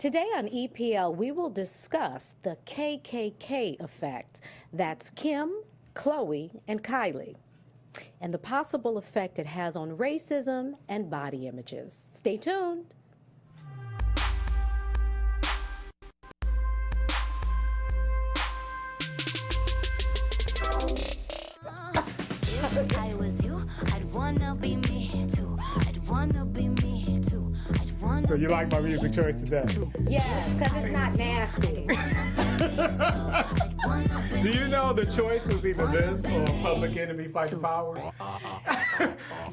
Today on EPL, we will discuss the KKK effect. That's Kim, Chloe, and Kylie, and the possible effect it has on racism and body images. Stay tuned. If I was you, I'd wanna be me too. I'd wanna be me too. I'd wanna. So you like my music choice today? Yes, because it's not nasty. Do you know the choice was either this or Public Enemy Fight the Power?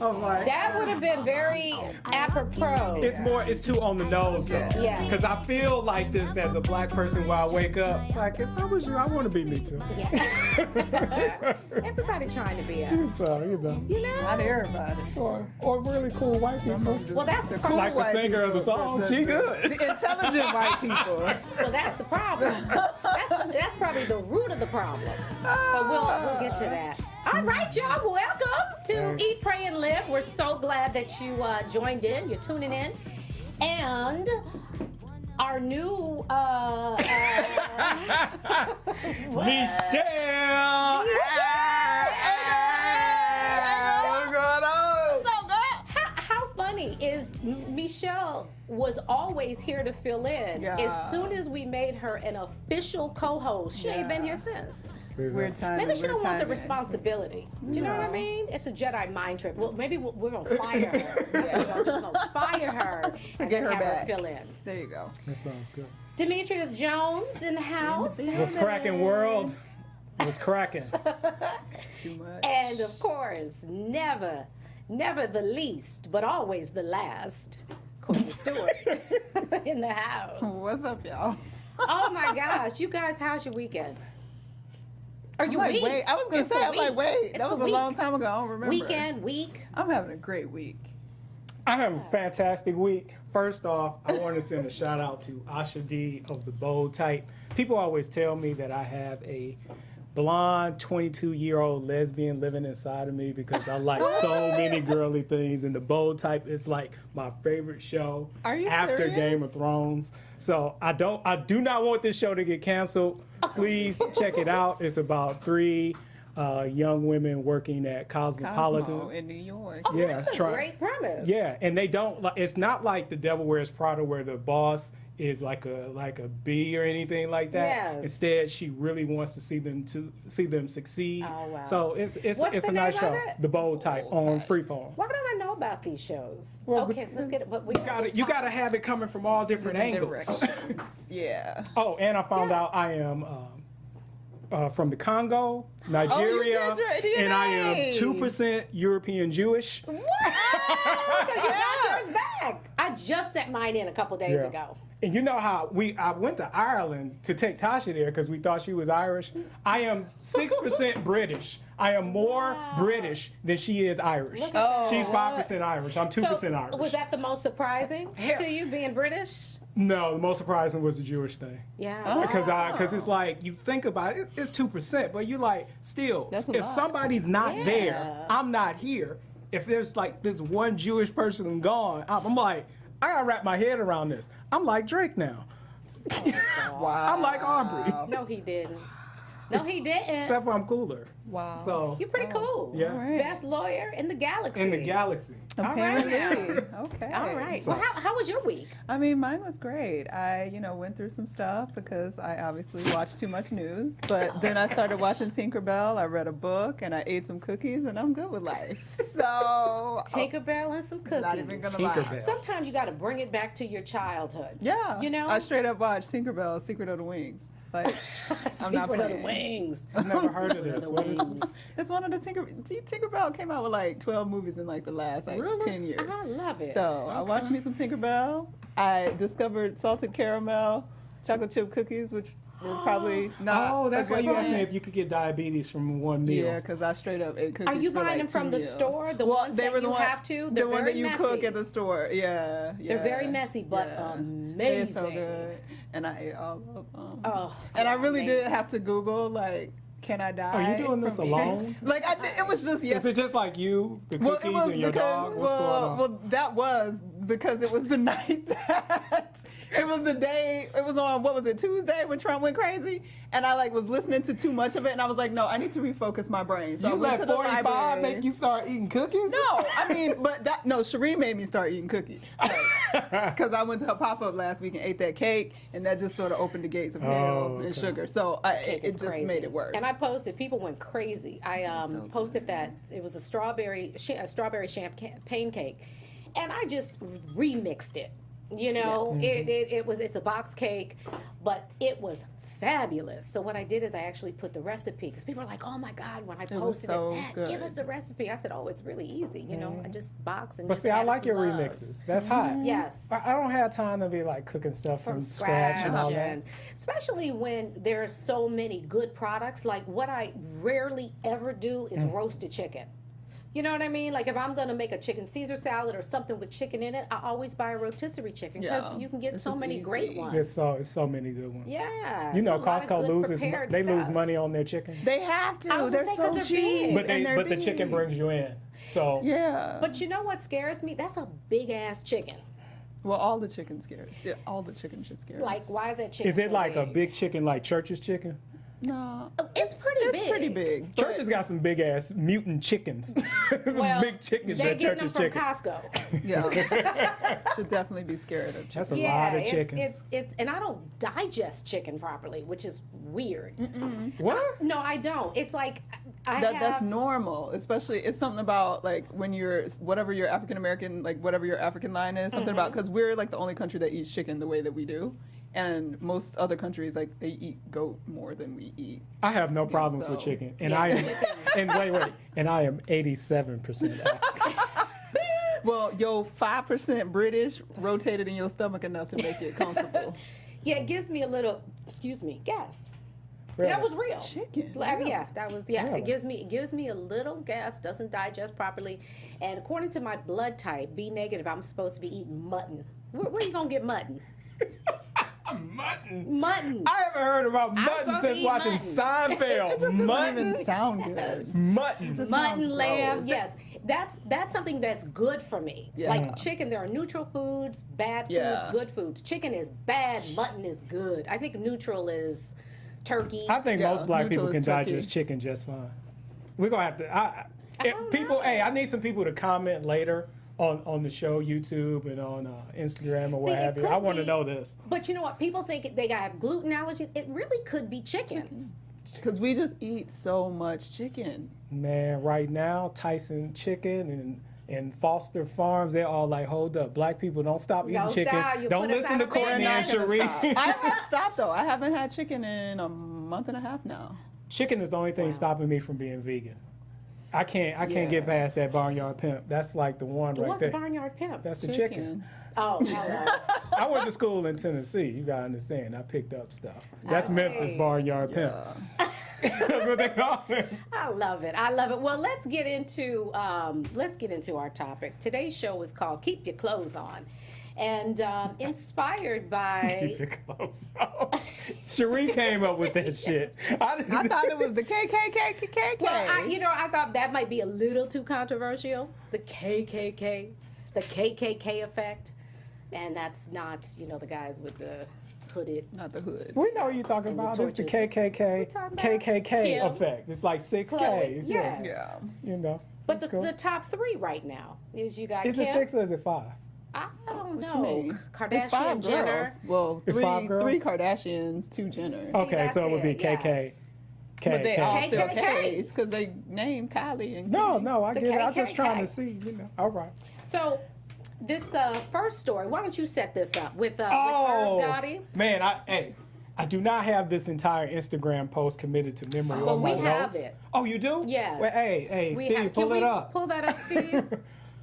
I'm like, That would have been very apropos. it's too on the nose though. Yeah. Because I feel like this as a black person when I wake up. Like, if I was you, I want to be me too. Yeah. Everybody trying to be us. So, you know. Not everybody. Or really cool white people. Well, that's the Cool problem. Like the white singer of the people, song, she good. The intelligent white people. Well, that's the problem. That's probably the root of the problem. But we'll get to that. All right, y'all. Welcome to Eat, Pray, and Live. We're so glad that you joined in. You're tuning in. And our new Michelle! What's going on? How funny is Michelle was always here to fill in. Yeah. As soon as we made her an official co-host, she ain't been here since. Weird timing. Maybe she don't want the timing. responsibility. Do you know what I No. mean? It's a Jedi mind trip. Well, maybe we're gonna fire her. That's what we're gonna fire her and get then her have back. her fill in. There you go. That sounds good. Demetrius Jones in the house. What's cracking, world? What's cracking? Too much. And of course, never the least, but always the last, Courtney Stewart in the house. What's up, y'all? Oh my gosh, you guys, how's your weekend? Are you Like, week? wait, I was gonna It's say, the I'm like, week. wait, It's that the was a week. long time ago. I don't remember. Weekend, week. I'm having a great week. I have a fantastic week. First off, I want to send a shout out to Asha D of the Bold Type. People always tell me that I have a blonde 22-year-old lesbian living inside of me because I like so many girly things, and the Bold Type is like my favorite show Are you after serious? Game of Thrones. So I do not want this show to get canceled. Please check it out. It's about 3 young women working at Cosmopolitan. Cosmo in New York. Oh, Yeah, that's a great premise. Yeah, and they don't. It's not like The Devil Wears Prada, where the boss is like a bee or anything like that. Yes. Instead, she really wants to see them succeed. Oh, wow. So it's What's a the nice name show. of it? The Bold Type on Freeform. Why don't I know about these shows? Well, Okay, let's get it. But You gotta have it coming from all different angles. Directions. Yeah. Oh, and I found out I am from the Congo, Nigeria, did your and I am DNA. 2% European Jewish. So you got yours back. I just sent mine in a couple days Yeah. ago. And you know how I went to Ireland to take Tasha there because we thought she was Irish. I am 6% British. I am more British than she is Irish. Look at She's that. 5% Irish. I'm 2% Irish. Was that the most surprising to you being British? No, the most surprising was the Jewish thing. Yeah. Because it's like, you think about it, it's 2%, but you like, still, That's a if lot. somebody's not Yeah. there, I'm not here. If there's like this one Jewish person gone, I'm like, I gotta wrap my head around this. I'm like Drake now. Wow. I'm like Aubrey. No, he didn't. No, he didn't. Except for I'm cooler. Wow. So, You're pretty cool. Yeah. All right. Best lawyer in the galaxy. in the galaxy. All right Apparently. now. Okay. All right. So- Well, how was your week? I mean, mine was great. I, went through some stuff because I obviously watched too much news. But then I started watching Tinkerbell. I read a book and I ate some cookies, and I'm good with life. So Tinkerbell and some cookies. not even gonna lie. Tinkerbell. Sometimes you got to bring it back to your childhood. Yeah. You know? I straight up watched Tinkerbell, Secret of the Wings. Like, I'm not Secret of the playing. Wings. I've never heard of Secret this. the What is Wings. this? It's one of the Tinkerbell came out with like 12 movies in like the last Really? 10 years. I love it. So I watched me some Tinkerbell. I discovered salted caramel chocolate chip cookies, which were probably not. Oh, that's a why good you asked me plan. if you could get diabetes from one meal. Yeah, because I straight up ate cookies. Are you for, buying like, them from 2 the meals. store? The well, ones they that were the you one, have to? The They're one very that you messy. cook at the store. Yeah, yeah. They're very messy, but yeah. amazing. They're so good, and I ate all of them. Oh, and I really did amazing. have to Google like, can I die? Are you doing this from alone? Like it was just Is it just like you, the Well, cookies, it was and your because dog? What's going on? well, that was because it was the night that it was the day. It was on, what was it, Tuesday, when Trump went crazy, and I was listening to too much of it, and I was like, no, I need to refocus my brain. So I You went let to the 45 library. make you start eating cookies? No, I mean, Sheree made me start eating cookies. Because I went to her pop-up last week and ate that cake, and that just sort of opened the gates of hell and sugar. So it It's just crazy. made it worse. And I posted, people went crazy. I so posted that it was a strawberry champagne cake, and I just remixed it. You know, it's a box cake, but it was fabulous. So what I did is I actually put the recipe, because people are like, oh my God, when I posted so it, give good. us the recipe. I said, oh, it's really easy. You know, I just box and But just see, I added like some your love. remixes. That's hot. Yes. I don't have time to be like cooking stuff From scratch and all that. and especially when there's so many good products. Like what I rarely ever do is roasted chicken. You know what I mean? Like if I'm gonna make a chicken Caesar salad or something with chicken in it, I always buy a rotisserie chicken because Yeah, you can get it's so just many easy. great ones. There's so many good ones. Yeah. You know, it's a lot of Costco good loses. prepared They lose stuff. money on their chicken. They have to. I was They're gonna say, so 'cause they're cheap. big. But the big. chicken brings you in. So Yeah. But you know what scares me? That's a big ass chicken. Well, all the chicken scares. Yeah, all the chicken should scare us. Like, why is that chicken? is it so like a big? big chicken like Church's chicken? No. It's pretty It's big. pretty big. but- Church's got some big ass mutant chickens. Some Well, big chickens They're at getting them Church's from chicken. Costco. Yeah. Should definitely be scared of chicken. That's a lot of it's, chickens. it's and I don't digest chicken properly, which is weird. What? No, I don't. It's like I That's have normal, especially it's something about like when you're whatever your African American, like whatever your African line is, something about because we're like the only country that eats chicken the way that we do, and most other countries like they eat goat more than we eat. I have no problems with so- chicken, and Yeah. I am, and wait, and I am 87% African. Well, yo, 5% British rotated in your stomach enough to make it comfortable. Yeah, it gives me a little, excuse me, gas. Really? That was real. Chicken, Yeah, that was Really? It gives me a little gas. Doesn't digest properly, and according to my blood type, B negative, I'm supposed to be eating mutton. Where you gonna get mutton? Mutton. Mutton. I haven't heard about mutton supposed to since eat watching mutton. Seinfeld. It just doesn't Mutton. even sound good. Mutton. Just Mutton, sounds lamb, gross. yes. That's something that's good for me. Yeah. Like chicken, there are neutral foods, bad foods, Yeah. good foods. Chicken is bad, mutton is good. I think neutral is turkey. I think Yeah, most black people neutral can is turkey. digest chicken just fine. We're gonna have to. don't People, know. hey, I need some people to comment later on the show, YouTube, and on Instagram or See, what it have you. could I want to be- know this. But you know what? People think they have gluten allergies. It really could be chicken. Because we just eat so much chicken. Man, right now, Tyson Chicken and Foster Farms, they're all like, hold up, black people don't stop eating Don't chicken. stop. You Don't put us listen out to of Courtney and business. Sheree. I haven't stopped though. I haven't had chicken in a month and a half now. Chicken is the only thing stopping me from being vegan. I can't Yeah. get past that Barnyard Pimp. That's like the one right What's there. the barnyard pimp? That's the chicken. Oh, hello. I went to school in Tennessee. You gotta understand. I picked up stuff. That's Memphis see. Barnyard Pimp. That's what they call it. I love it. I love it. Well, let's get into our topic. Today's show is called "Keep Your Clothes On," and inspired by. Keep your clothes on. Sheree came up with that shit. I thought it was the KKK. Well, I thought that might be a little too controversial. The KKK, the KKK effect, and that's not the guys with the hooded. Not the hood. We know what you're talking about. It's the KKK talking about KKK Kim. effect. It's like 6 Chloe, Ks. yes. Yeah. You know. But it's the, cool. the top three right now is you got Is Kim. it 6 or is it 5? I don't What you know. mean? Kardashian, It's 5 Jenner. girls. Well, It's three, 5 girls? 3 Kardashians, 2 Jenners. Okay, that's so it would be it, KK. yes. But they all still KKK. Ks because they named Kylie and No, Kim. no, I The get it. I'm just KKK. trying to see, All right. So this first story, why don't you set this up with Irv Oh, Gotti? man, I do not have this entire Instagram post committed to memory Well, on my we have notes. it. Oh, you do? Yes. Well, hey, We Steve, have- pull can it we up. Pull that up, Steve.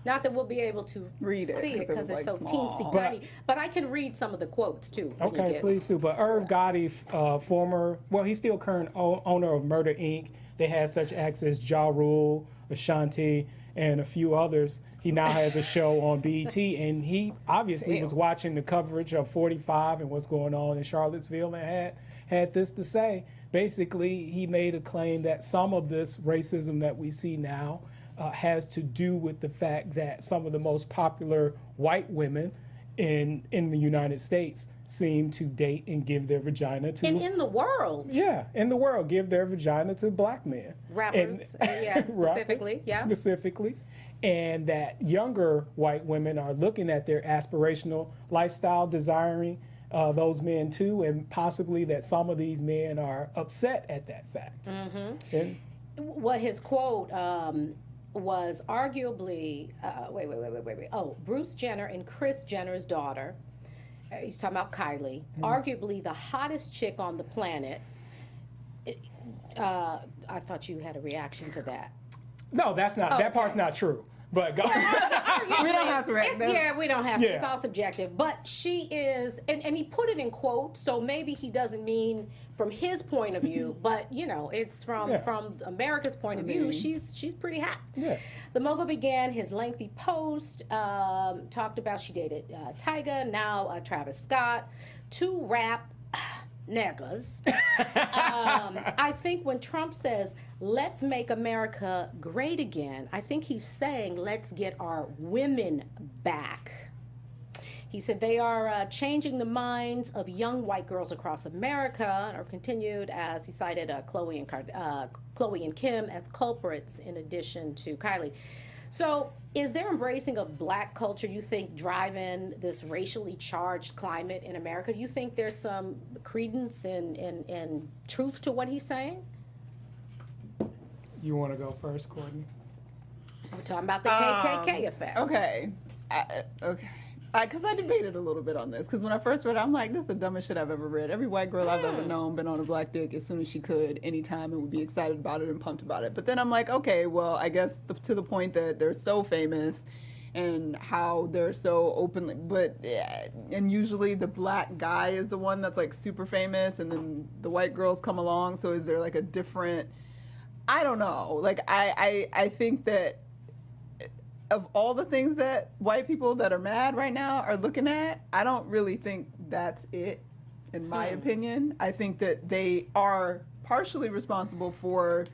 Not that we'll be able to Read it, see it 'cause because it it's was, so like, teensy small. tiny. But I can read some of the quotes too. when you Okay, get- please do. But Irv Gotti, he's still current owner of Murder Inc. They had such acts as Ja Rule, Ashanti, and a few others. He now has a show on BET, and he obviously was watching the coverage of 45 and what's going on in Charlottesville and had this to say. Basically, he made a claim that some of this racism that we see now has to do with the fact that some of the most popular white women in the United States seem to date and give their vagina to in the world. yeah, in the world, give their vagina to black men. Rappers, yeah, specifically, rappers, yeah. specifically. And that younger white women are looking at their aspirational lifestyle, desiring those men too, and possibly that some of these men are upset at that fact. Mm-hmm. And, What his quote was arguably, wait. Oh, Bruce Jenner and Kris Jenner's daughter. He's talking about Kylie, arguably the hottest chick on the planet. I thought you had a reaction to that. no, that's not. That part's not true. But go, We don't have to react. Yeah, we don't have to. Yeah. It's all subjective. But she is, and he put it in quotes, so maybe he doesn't mean from his point of view, but it's from America's point of view. She's pretty hot. Yeah. The mogul began his lengthy post, talked about she dated Tyga, now Travis Scott, two rap niggas. I think when Trump says, let's make America great again, I think he's saying, let's get our women back. He said they are changing the minds of young white girls across America, or continued as he cited Chloe and Kim as culprits in addition to Kylie. So is their embracing of black culture, you think, driving this racially charged climate in America? Do you think there's some credence and truth to what he's saying? you want to go first, Courtney? We're talking about the KKK effect. Okay. Because I debated a little bit on this. Because when I first read it, I'm like, this is the dumbest shit I've ever read. Every white girl I've ever known been on a black dick as soon as she could, anytime, and would be excited about it and pumped about it. But then I'm like, okay, well, I guess to the point that they're so famous and how they're so openly, and usually the black guy is the one that's like super famous, and then the white girls come along. So is there like a different, I don't know. Like, I think that of all the things that white people that are mad right now are looking at, I don't really think that's it, in my opinion. I think that they are partially responsible for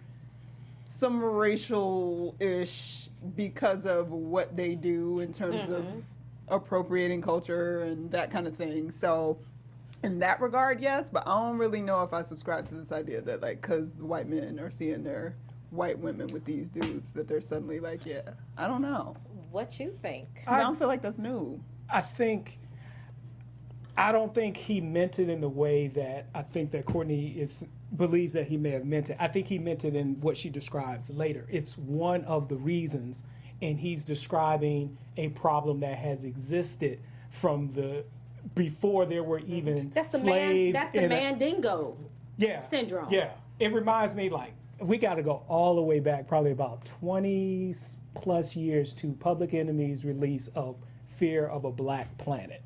some racial-ish because of what they do in terms of appropriating culture and that kind of thing. So in that regard, yes, but I don't really know if I subscribe to this idea that, like, because the white men are seeing their white women with these dudes, that they're suddenly like, yeah, I don't know. What you think? I don't feel like that's new. I don't think he meant it in the way that I think that Courtney believes that he may have meant it. I think he meant it in what she describes later. It's one of the reasons, and he's describing a problem that has existed from before there were even slaves. That's the Mandingo syndrome. Yeah, it reminds me, like, we got to go all the way back, probably about 20 plus years, to Public Enemy's release of Fear of a Black Planet.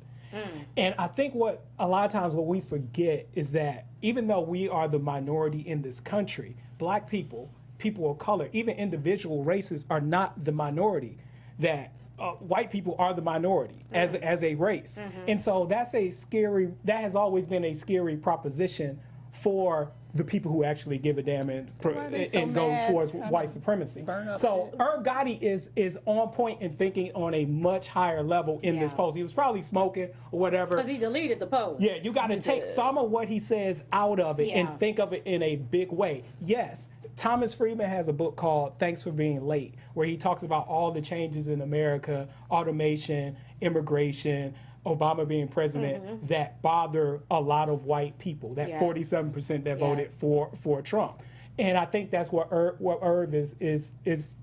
And I think what a lot of times what we forget is that even though we are the minority in this country, black people, people of color, even individual races are not the minority. That white people are the minority as a race. And so that has always been a scary proposition for the people who actually give a damn and go towards white supremacy. So Irv Gotti is on point in thinking on a much higher level in this post. He was probably smoking or whatever. Because he deleted the post. Yeah, you got to take some of what he says out of it and think of it in a big way. Yes, Thomas Friedman has a book called Thanks for Being Late, where he talks about all the changes in America, automation, immigration, Obama being president, that bother a lot of white people, that 47% that voted for Trump. And I think that's what Irv is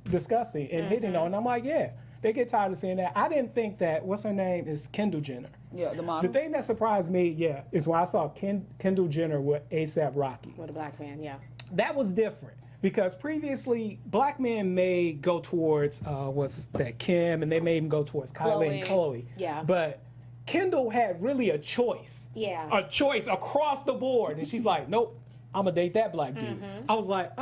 discussing and hitting on. And I'm like, yeah, they get tired of seeing that. I didn't think that, what's her name, is Kendall Jenner. Yeah, the model. The thing that surprised me, is when I saw Kendall Jenner with A$AP Rocky. With a black man, That was different. Because previously, black men may go towards, Kim, and they may even go towards Kylie and Chloe. Yeah. But Kendall had really a choice. A choice across the board. And she's like, nope, I'm going to date that black dude. I was like,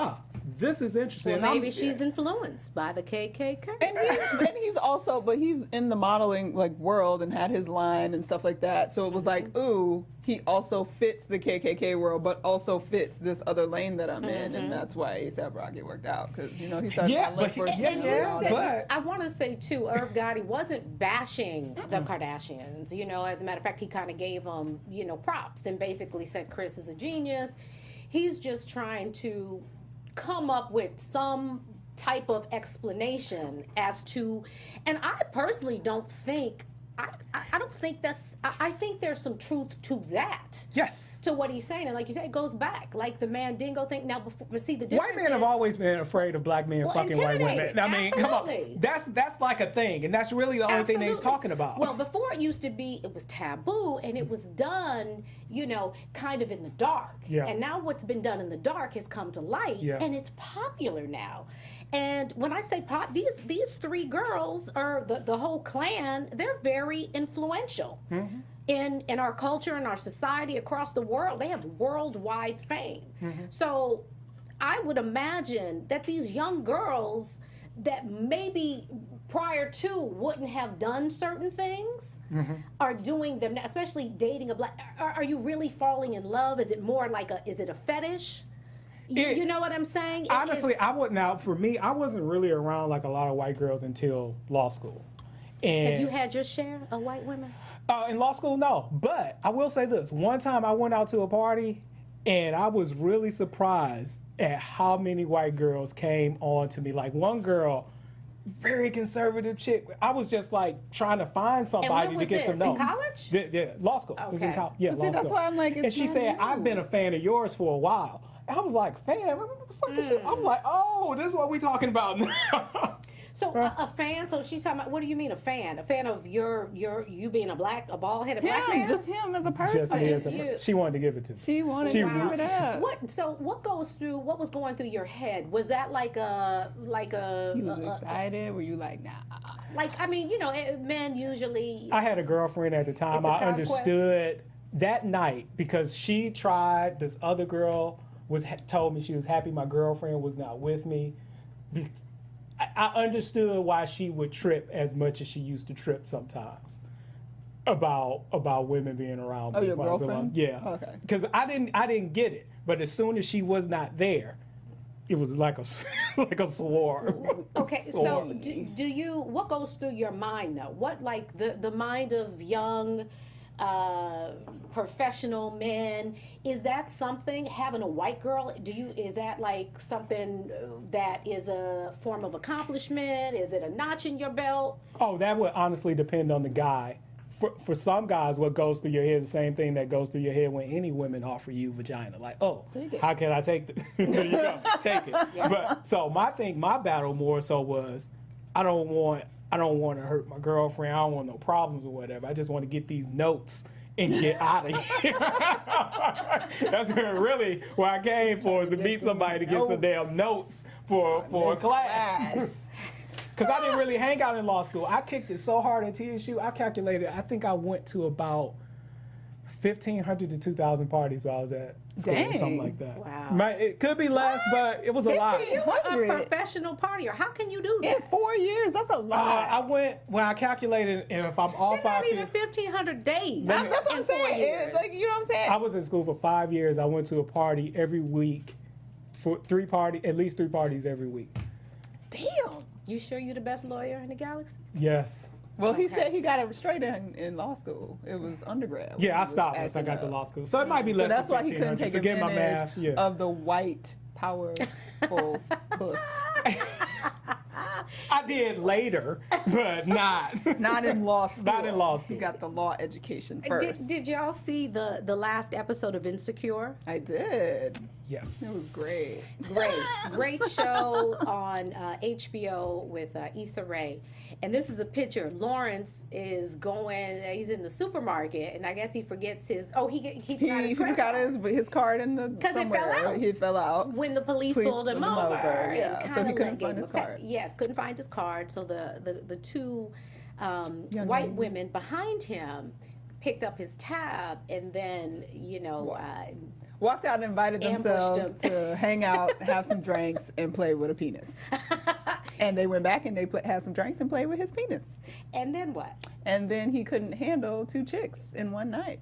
this is interesting. Well, And I'm- maybe she's influenced by the KKK. And he's also, but he's in the modeling like world and had his line and stuff like that. So it was like, ooh, he also fits the KKK world, but also fits this other lane that I'm in, and that's why A$AP Rocky worked out because he started Yeah, to but look for his And Yeah, listen, but- I want to say too, Irv Gotti wasn't bashing the Kardashians. As a matter of fact, he kind of gave them, props and basically said Kris is a genius. He's just trying to come up with some type of explanation as to, and I personally don't think. I don't think I think there's some truth to that. Yes. To what he's saying, and like you said, it goes back, like the Mandingo thing. Now, but see the difference. White men have always been afraid of black men fucking white women. intimidated. I mean, come Absolutely. on. That's like a thing, and that's really the only thing that he's Absolutely. talking about. Well, before it used to be, it was taboo, and it was done, kind of in the dark. Yeah. And now what's been done in the dark has come to light, Yeah. and it's popular now. And when I say pop, these three girls, or the whole clan, they're very influential. Mm-hmm. In our culture, in our society, across the world. They have worldwide fame. Mm-hmm. So I would imagine that these young girls that maybe prior to wouldn't have done certain things are doing them now, especially dating a black. Are you really falling in love? Is it more like is it a fetish? You know what I'm saying? Honestly, I wouldn't. Now, for me, I wasn't really around like a lot of white girls until law school. And Have you had your share of white women? in law school, no. But I will say this: one time I went out to a party, and I was really surprised at how many white girls came on to me. Like one girl, very conservative chick. I was just like trying to find somebody to was get this, some notes. in college? Yeah, law school. It was in Okay. college. Yeah, See, law that's school. why I'm like, and it's she not said, you. "I've been a fan of yours for a while." And I was like, "Fan? What the fuck is this?" I was like, "Oh, this is what we talking about now." So a fan? So she's talking about. What do you mean a fan? A fan of you being a bald-headed black man? Just him as a person. Just me just as a- you. She wanted to give it to me. She wanted She to re- give it up. What was going through your head? Was that like a You was excited? Were you like, nah? men usually. I had a girlfriend at the time. It's a I conquest. understood that night because she tried. This other girl told me she was happy my girlfriend was not with me. I understood why she would trip as much as she used to trip sometimes about women being around. Oh, me your quite so long. girlfriend? Yeah. Okay. Because I didn't get it, but as soon as she was not there, it was like a like a swarm. Okay, so Swarm. do you? What goes through your mind though? What like the mind of young professional men, is that something, having a white girl, is that like something that is a form of accomplishment? Is it a notch in your belt? Oh, that would honestly depend on the guy. For some guys, what goes through your head is the same thing that goes through your head when any women offer you vagina. Like, oh, Take it. how can I take this? There you go, take it. But so my battle more so was, I don't want to hurt my girlfriend. I don't want no problems or whatever. I just want to get these notes and get out of here. That's really where I came for, is to meet somebody to get some damn notes for a class. Because I didn't really hang out in law school. I kicked it so hard in TSU, I calculated, I think I went to about 1,500 to 2,000 parties while I was at school or something Dang. like that. Wow. It could be less, but it was a lot. 1,500? A professional partier. How can you do In that? 4 years, that's a lot. I went, when I calculated, and if I'm off They're not 5 even years, 1,500 days. that's what in I'm 4 saying. years. Like, you know what I'm saying? I was in school for 5 years. I went to a party every week, for at least three parties every week. Damn. You sure you're the best lawyer in the galaxy? Yes. Well, he said he got it straight in law school. It was undergrad. when he Yeah, I was stopped once I acting got to up. law school. So it might be So less that's than why he couldn't 1,500. take Forget my advantage math. Yeah. of the white, powerful puss. I did later, but not. Not in law school. Not in law school. He got the law education first. Did y'all see the last episode of Insecure? I did. Yes. It was great. Great show on HBO with Issa Rae. And this is a picture. Lawrence is he's in the supermarket, and I guess he forgets his, he forgot his He credit got card. his card in the 'Cause it fell somewhere. out. He fell out. When the police Police pulled him over. yeah. And So he kinda couldn't gave find him his a pat- card. Yes, couldn't find his card. So the two Young white lady. women behind him picked up his tab, and then, Walked out and invited Ambushed themselves him. to hang out, have some drinks, and play with a penis. And they went back and they had some drinks and played with his penis. And then what? And then he couldn't handle 2 chicks in one night.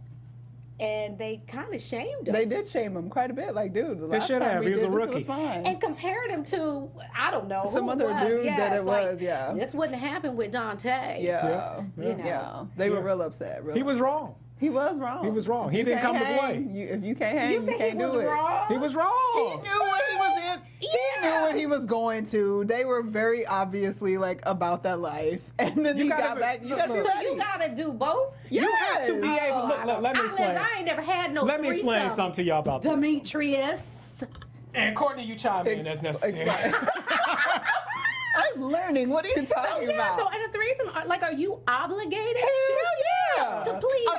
And they kind of shamed him. They did shame him quite a bit. Like, dude, the last should time have. we He was did a this, rookie. it was fine. And compared him to, I don't know, Some who other it was. dude yeah, that it it's like, was, yeah. This wouldn't happen with Dante. Yeah. You know. Yeah. They were real upset. Real He was wrong. He was wrong. He was wrong. He You didn't can't come to hang, play. if you can't hang, You you said can't he was do it. wrong? He was He wrong. knew what he was in. He knew what he was going to. They were very obviously like about that life. And then You he gotta got be- back. You gotta be So ready. you got to do both? You have to be Yes. able. Look, let me explain. I ain't never had no Let me explain threesome. something to y'all about this. Demetrius. And Courtney, you chime in as necessary. I'm learning. What are you So talking yeah, about? so in a threesome, like, are you obligated Hell yeah. to please?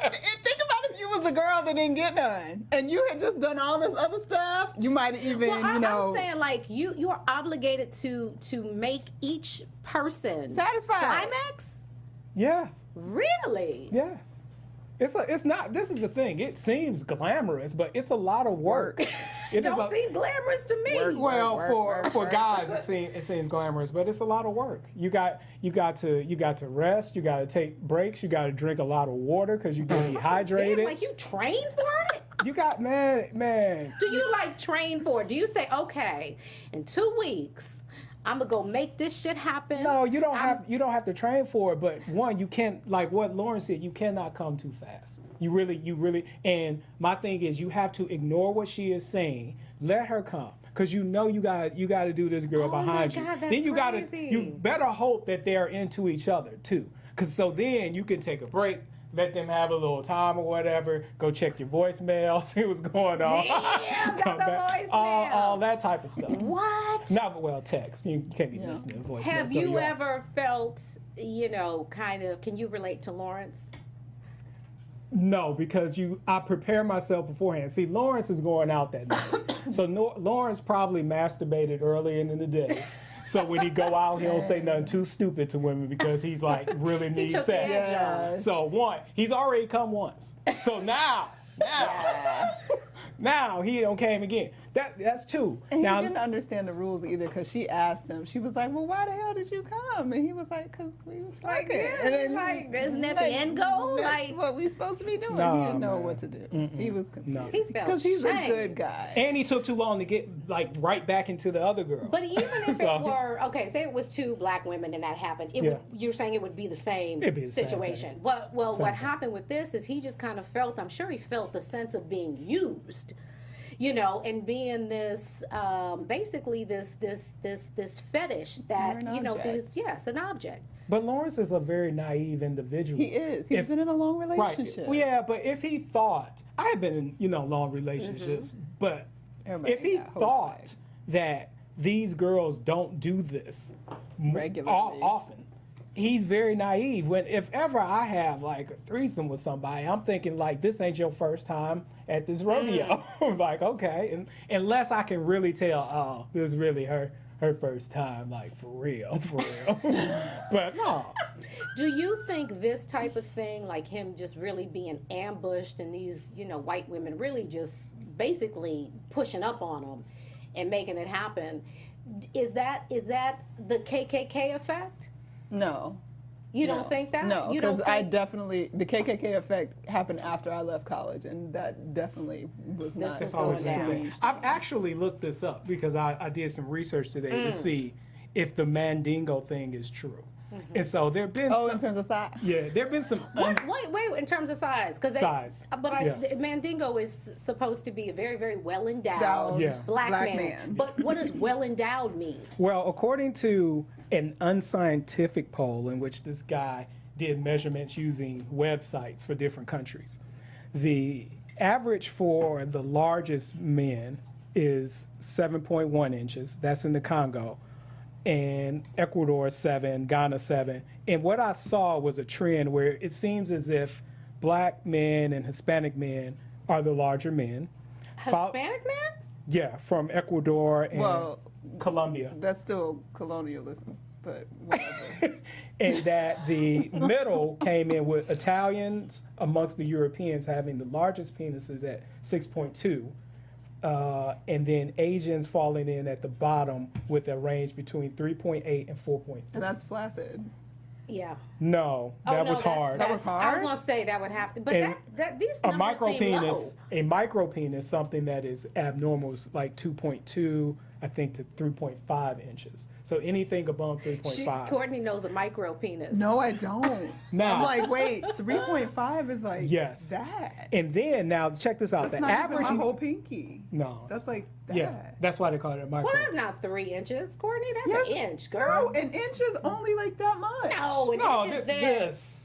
And think about if you was the girl that didn't get none, and you had just done all this other stuff. You might even, Well, you know, I'm saying like you are obligated to make each person Satisfied. climax. Yes. Really? Yes. It's not. This is the thing. It seems glamorous, but it's a lot of work. It is Don't a- seem glamorous to me. Well, work, for work, guys, it seems glamorous, but it's a lot of work. You got to rest. You got to take breaks. You got to drink a lot of water because you get dehydrated. Damn, like you train for it? You got man. Do you like train for it? Do you say, okay, in 2 weeks, I'm gonna go make this shit happen? No, you don't have to train for it. But one, you can't, like what Lauren said, you cannot come too fast. You really. And my thing is, you have to ignore what she is saying. Let her come. Because you know you got to do this girl Oh my behind God, you. that's Then you crazy. you better hope that they're into each other too. Because so then you can take a break, let them have a little time or whatever. Go check your voicemail, see what's going on. Damn, got Come the back. voicemail. All that type of stuff. What? Not well, text. You can't be Yeah. listening to voicemail. Have throw you off. ever felt, kind of, can you relate to Lawrence? No, because I prepare myself beforehand. See, Lawrence is going out that night. So Lawrence probably masturbated early in the day. So when he go out, he don't say nothing too stupid to women because he's like really needs took sex. the edge off. Yes. So he's already come once. So now he don't came again. That's 2. And now he didn't understand the rules either because she asked him. She was like, "Well, why the hell did you come?" And he was like, "Cause we was Like, fucking." yeah, And then, like, isn't that the end goal? That's Like- what we supposed to be doing. Nah, he didn't know man. what to do. He was confused He felt because he's a shame. good guy. and he took too long to get like right back into the other girl. But even if So- it were, okay, say it was 2 black women and that happened, you're saying it would be the same It'd be the same situation. thing. What Same what thing. happened with this is he just kind of felt, I'm sure he felt the sense of being used, and being this, basically this fetish that, You're an object. an object. But Lawrence is a very naive individual. He is. He's If- been in a long Right. relationship. Well, yeah, but if he thought, I have been in, long relationships, but Everybody if he got host thought swag. that these girls don't do this Regularly. often, he's very naive. If ever I have like a threesome with somebody, I'm thinking like, this ain't your first time at this rodeo. Like, okay, and unless I can really tell, oh, this is really her first time, like for real. But no. Do you think this type of thing, like him just really being ambushed and these, white women really just basically pushing up on him and making it happen, is that the KKK effect? No. You don't think that? No, You don't because I think definitely, the KKK effect happened after I left college, and that definitely was not was Always going the down. thing. I've actually looked this up because I did some research today to see if the Mandingo thing is true. And so there have been Oh, some, in terms of size? yeah, there have been some Wait, in terms of size, because Size. Yeah. Mandingo is supposed to be a very, very well endowed Endowed Yeah. black black man. man. But what does well endowed mean? Well, according to an unscientific poll in which this guy did measurements using websites for different countries, the average for the largest men is 7.1 inches. That's in the Congo. And Ecuador 7, Ghana 7. And what I saw was a trend where it seems as if black men and Hispanic men are the larger men. Hispanic man? Yeah, from Ecuador and Well, Colombia. that's still colonialism. but whatever. and that the middle came in with Italians amongst the Europeans having the largest penises at 6.2, and then Asians falling in at the bottom with a range between 3.8 and 4.3. And that's flaccid. Yeah. No, that was hard. That was hard? I was gonna say that would have to, but And these a numbers micro seem penis, low. a micro penis, something that is abnormal, is like 2.2, I think, to 3.5 inches. So anything above 3.5. Courtney knows a micro penis. No, I don't. Now- I'm like, wait, 3.5 is like Yes. that. And then now check this out. That's the not average even my whole pinky. no, That's like that. yeah, that's why they call it a micro. Well, that's not 3 inches, Courtney. That's Yes. an inch, girl. Girl, an inch is only like that much. No, an no, inch is this.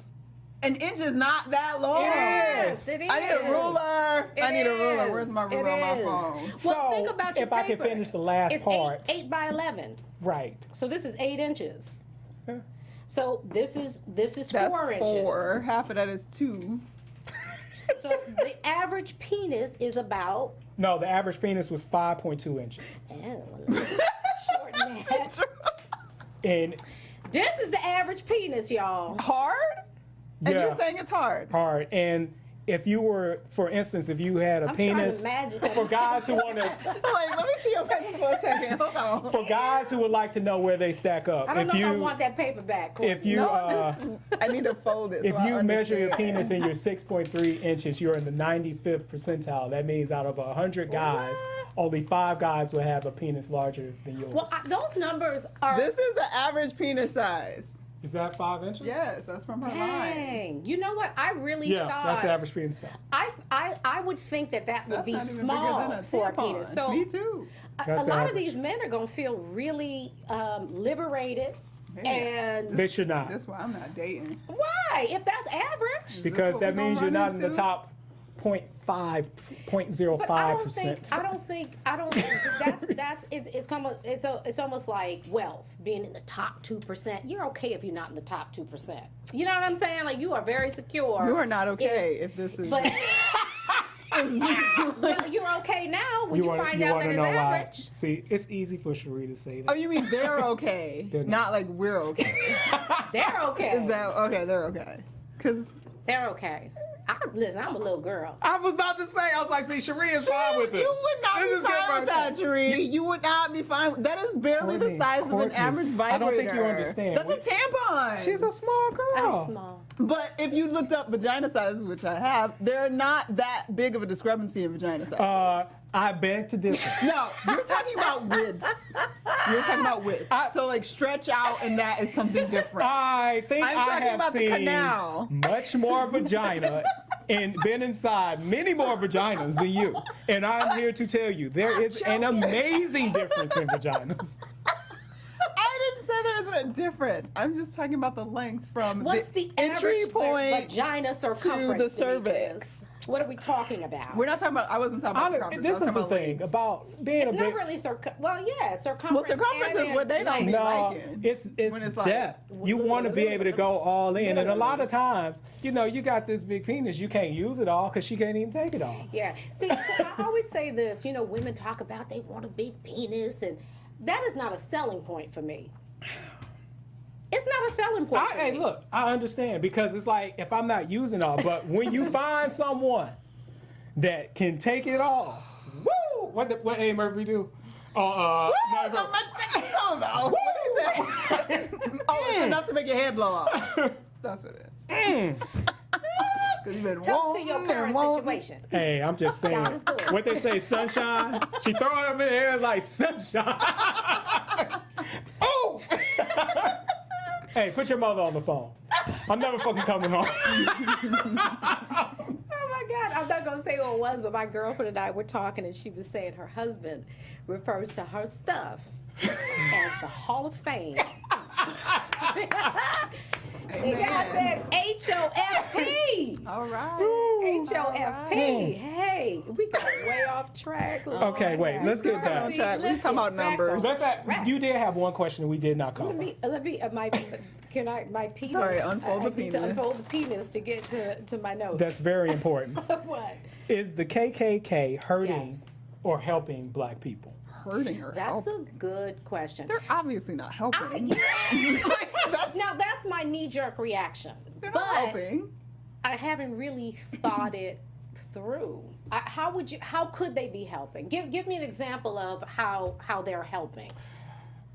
An inch is not that long. Yes, it I need a is. ruler. I need a ruler. is. Where's my It ruler on my is. phone? Well, So, think about your if I can paper. finish the last it's part. 8 by 11. Right. So this is 8 inches. Yeah. So this is That's 4 inches. 4. Half of that is 2. So the average penis is about No, the average penis was 5.2 inches. shorten that. And This is the average penis, y'all. Hard? And Yeah. you're saying it's hard. hard. And if you were, for instance, if you had a I'm trying to penis, imagine. for guys who want to, Like, let me see your paper for a second. Hold on. for guys who would like to know where they stack up, I don't know if if I you, want that paper back. if you, I need to fold it. if so I you measure your understand. penis and you're 6.3 inches, you're in the 95th percentile. That means out of 100 guys, only 5 guys will have a penis larger than yours. Well, those numbers are. This is the average penis size. Is that 5 inches? Yes, that's from her line. Dang. You know what? I really Yeah, thought. that's the average penis size. I would think that would That's be not even small bigger than a for a tampon. penis. So Me too. a That's the lot of average. these men are gonna feel really liberated. Man, And They should not. That's why I'm not dating. why? If that's average. Because what that we gonna means you're run not in the into? top 0.5, But 0.05%. I don't think it's almost like wealth, being in the top 2%. You're okay if you're not in the top 2%. You know what I'm saying? Like, you are very secure. You are not okay if this is. But well, you're okay now when you find out wanna that it's know average. why. See, it's easy for Sheree to say Oh, that. you mean they're okay? They're not like we're okay. They're okay. Is that okay? They're okay. Cause They're okay. Listen, I'm a little girl. I was about to say, I was like, see, Sheree is fine with this. you would not This be is good fine for with that, Sheree. You would not be fine. That is barely the Courtney, size of an Courtney, average vibrator. I don't think you understand. That's a tampon. She's a small girl. I'm small. But if you looked up vagina sizes, which I have, they're not that big of a discrepancy in vagina sizes. I beg to differ. No, you're talking about width. You're talking about width. So like stretch out, and that is something different. I think I'm I talking have about the seen canal. much more vagina and been inside many more vaginas than you. And I'm here to tell you, there is an amazing difference in vaginas. I didn't say there isn't a difference. I'm just talking about the length from What's the entry average point vagina circumference? to the cervix. Demetrius? What are we talking about? We're not talking about. I wasn't talking about circumference. This I was is the talking about thing length. about being It's a not big. really circumference. Well, yeah, circumference. Well, circumference and is what they don't length. be No, liking. it's When it's like- depth. You want to be able to go all in, and a lot of times, you know, you got this big penis, you can't use it all because she can't even take it all. Yeah. See, so I always say this. You know, women talk about they want a big penis, and that is not a selling point for me. It's not a selling point. For Hey, me. look, I understand because it's like if I'm not using all, but when you find someone that can take it all, woo! What Eddie Murphy do? Oh, it's enough to make your head blow off. That's what it is. 'Cause you've been Toast to your wanting and current wanting. situation. Hey, I'm just saying. God is good. What they say, sunshine. She throw it up in the air like sunshine. Oh! Hey, put your mother on the phone. I'm never fucking coming home. Oh my God, I'm not gonna say who it was, but my girlfriend and I were talking, and she was saying her husband refers to her stuff as the Hall of Fame. She got that HOFP. All right. HOFP. Hey, we got way off track. Okay, wait, let's get back on track. Let's talk about numbers. You did have one question we did not cover. Let me, my penis. Sorry, unfold the I need to penis. unfold the penis to get to my notes. That's very important. What? Is the KKK hurting Yes. or helping black people? hurting or That's helping? a good question. They're obviously not helping. That's my knee-jerk reaction. They're but not helping. I haven't really thought it through. How could they be helping? Give me an example of how they're helping.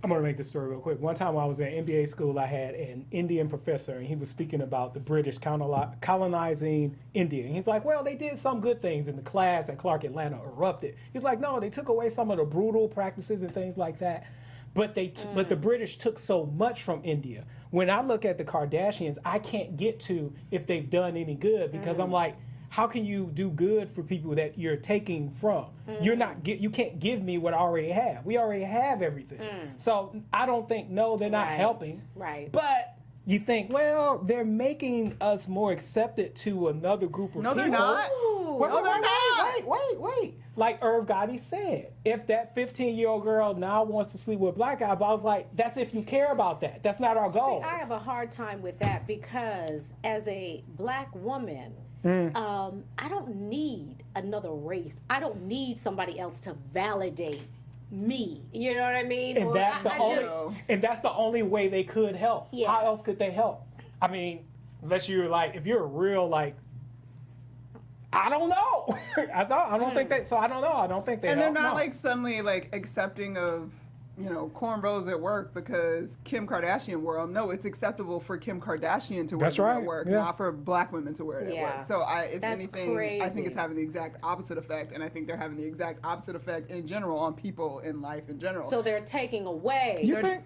I'm going to make this story real quick. One time when I was in MBA school, I had an Indian professor, and he was speaking about the British colonizing India. And he's like, well, they did some good things in the class, and Clark Atlanta erupted. He's like, no, they took away some of the brutal practices and things like that. But but the British took so much from India. When I look at the Kardashians, I can't get to if they've done any good, because I'm like, how can you do good for people that you're taking from? You can't give me what I already have. We already have everything. So I don't think, no, they're not helping. Right. But you think, well, they're making us more accepted to another group of people. No, they're not. Wait, No, they're not. wait. Like Irv Gotti said, if that 15-year-old girl now wants to sleep with a black guy, but I was like, that's if you care about that. That's not our goal. See, I have a hard time with that because as a black woman, I don't need another race. I don't need somebody else to validate me. You know what I mean? And Or that's the only way they could help. Yes. How else could they help? I mean, unless you're like, if you're a real like, I don't know. I don't think that. So I don't know. I don't think they. And they're help, not no. like suddenly like accepting of, you know, cornrows at work because Kim Kardashian wore them. No, it's acceptable for Kim Kardashian to wear That's them right, at work, yeah. not for black women to wear it Yeah. at work. So if That's anything, I crazy. think it's having the exact opposite effect, and I think they're having the exact opposite effect in general on people in life in general. So they're taking away. You think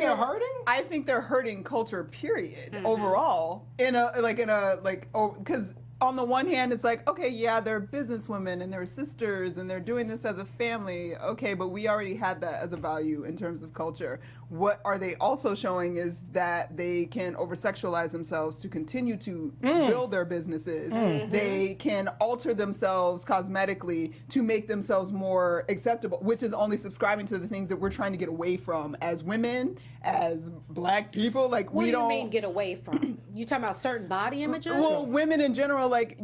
they're hurting? I think they're hurting culture, period, overall. Because on the one hand, it's like, okay, yeah, they're businesswomen and they're sisters and they're doing this as a family. Okay, but we already had that as a value in terms of culture. What are they also showing is that they can over-sexualize themselves to continue to build their businesses. They can alter themselves cosmetically to make themselves more acceptable, which is only subscribing to the things that we're trying to get away from as women, as black people. Like, What we do don't you mean get away from? You talking about certain body images? Well, women in general, like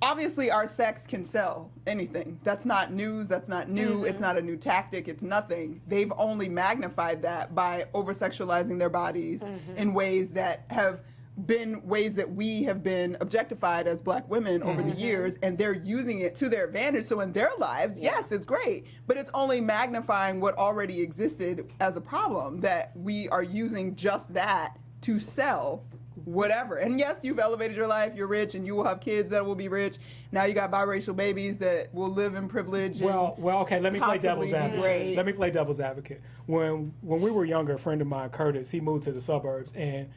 obviously our sex can sell anything. That's not news. That's not new. It's not a new tactic. It's nothing. They've only magnified that by over-sexualizing their bodies in ways that have been ways that we have been objectified as black women over the years, and they're using it to their advantage. So in their lives, yes, it's great, but it's only magnifying what already existed as a problem, that we are using just that to sell whatever. And yes, you've elevated your life, you're rich, and you will have kids that will be rich. Now you got biracial babies that will live in privilege. Well, okay, let me play devil's possibly be advocate. great. Let me play devil's advocate. When we were younger, a friend of mine, Curtis, he moved to the suburbs, and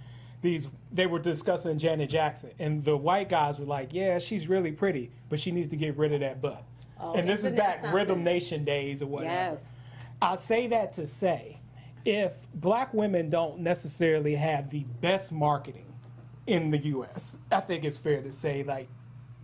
they were discussing Janet Jackson, and the white guys were like, yeah, she's really pretty, but she needs to get rid of that butt. And this is isn't that back something? Rhythm Nation days or whatever. Yes. I say that to say, if black women don't necessarily have the best marketing in the U.S., I think it's fair to say, like,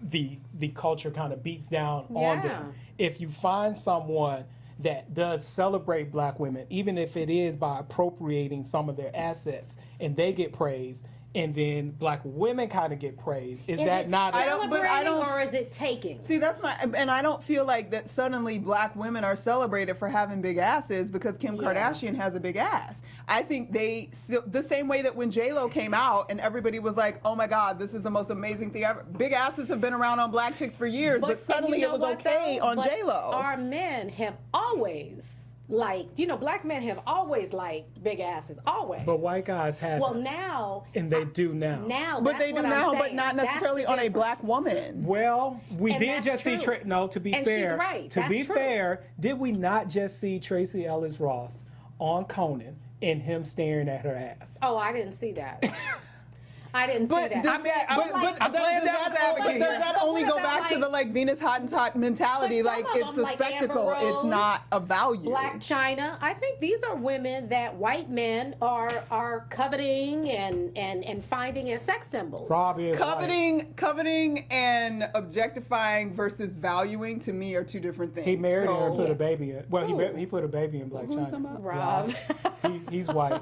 the culture kind of beats down on them. If you find someone that does celebrate black women, even if it is by appropriating some of their assets, and they get praised, and then black women kind of get praised, is that it not? celebrating or is it taking? See, and I don't feel like that suddenly black women are celebrated for having big asses because Kim Kardashian has a big ass. I think the same way that when J-Lo came out and everybody was like, oh my God, this is the most amazing thing ever. Big asses have been around on black chicks for years, but suddenly it was okay on J-Lo. Our men have always black men have always liked big asses, always. But white guys have. Well, now. And they do now. Now, But they do now, but saying. not necessarily That's the on a black difference. woman. Well, we And did that's just see true. to be And fair. she's right. To That's be true. fair, did we not just see Tracy Ellis Ross on Conan and him staring at her ass? Oh, I didn't see that. I didn't see that. Does that- I'm playing devil's advocate But here. does that only go What about, back to the Venus Hottentot mentality? But some Like, of it's them, a like spectacle. Amber It's not Rose, a value. Black China. I think these are women that white men are coveting and finding as sex symbols. Robbie is Coveting and objectifying versus valuing, to me, are two different things. He married her and put So- a baby in. Well, Who? he put a baby in Black Who are you China. talking about? Rob. He's white.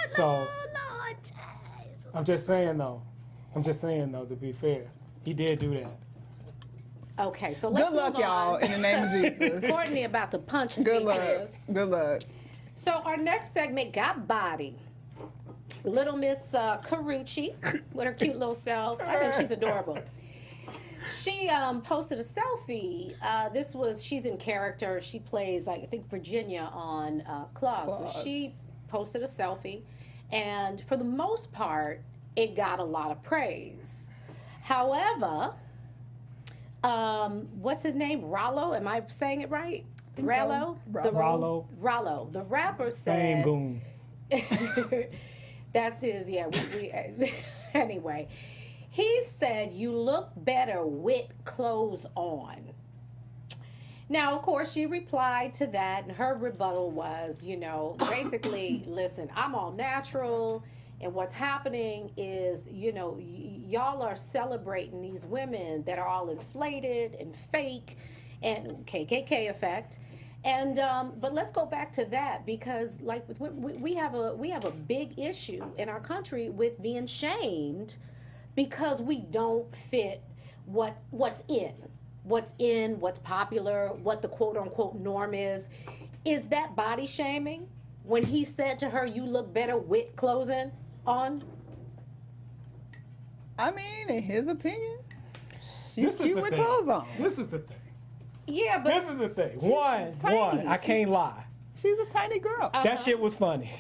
So I'm just saying though, to be fair, he did do that. Okay, so let's Good luck, move on. y'all, in the name of Jesus. Courtney about to punch Good luck. pictures. Good luck. So our next segment got body. Little Miss Carucci with her cute little self. I think she's adorable. She posted a selfie. She's in character. She plays, like, I think, Virginia on Claws. So she posted a selfie. And for the most part, it got a lot of praise. However, what's his name? Rollo? Am I saying it right? Rollo? Rollo. The rapper said... Fame goon. That's his, yeah. Anyway, he said, you look better with clothes on. Now, of course, she replied to that, and her rebuttal was, basically, listen, I'm all natural, and what's happening is, y'all are celebrating these women that are all inflated and fake, and KKK effect. And but let's go back to that, because like we have a big issue in our country with being shamed because we don't fit what's in, what's popular, what the quote unquote norm is. Is that body shaming when he said to her, "You look better with clothes on"? I mean, in his opinion, she's This is cute the with thing. clothes on. This is the thing. Yeah, but This is the thing. tiny. One, I can't lie. She's a tiny girl. That shit was funny.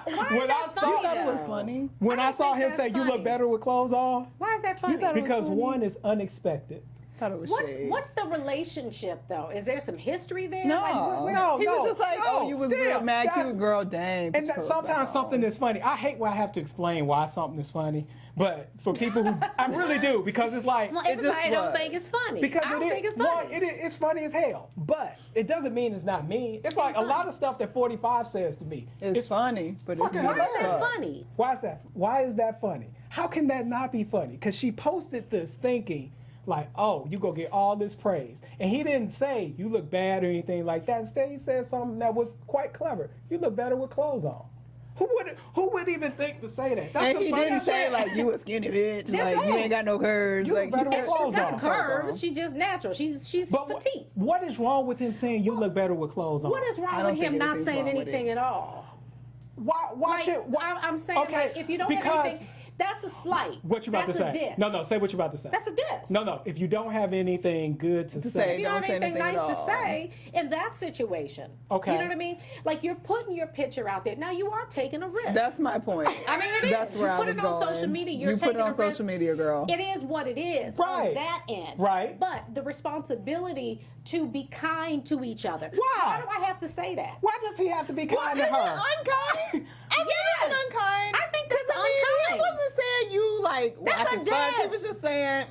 When I saw You thought it was funny. when I I don't saw think him that's say you funny. look better with clothes on, why is that funny? thought it was because funny. one is unexpected. Thought it was shade. What's the relationship though? Is there some history there? No, Like, No, he no, was just like, no, "Oh, you was real damn, mad, that's- cute girl, dang." And that sometimes something is funny. I hate when I have to explain why something is funny, but for people who I really do, because it's like Well, It just everybody don't was. think it's funny. because I don't think it's well, funny. it's funny as hell, but it doesn't mean it's not mean. It's like a lot of stuff that 45 says to me. It's funny, but it's fucking not Why is that hilarious. funny? Why is that funny? How can that not be funny? Because she posted this thinking like, oh, you go get all this praise. And he didn't say you look bad or anything like that. Instead, he said something that was quite clever. You look better with clothes on. Who would even think to say that? That's And the he didn't funniest say shit. like you a skinny bitch, That's like you it. ain't got no curves. You Like better he said, wear clothes She's got on. curves. She's just natural. She's But petite. what is wrong with him saying you look better with clothes on? What is I wrong don't with him think not anything's saying wrong with anything it. at all? Why Like, should I'm saying, okay, like, if you don't have because anything, that's a slight. what you about That's to a say? diss. No, say what you about to say. That's a diss. No. If you don't have anything good to say. say, If you don't Don't have say anything anything nice at to all. say in that situation. Okay. You know what I mean? Like, you're putting your picture out there. Now, you are taking a risk. That's my point. I mean, it is. That's where You I put was it on going. social media, You you're put it taking on a social risk. media, girl. It is what it is Right. on that end. Right. But the responsibility to be kind to each other. Why? Why do I have to say that? why does he have to be kind to Is it her? unkind? I mean, Yes. it's unkind. I think that's 'Cause, I mean, unkind. he wasn't saying you like That's whack a his butt. He diss. was just saying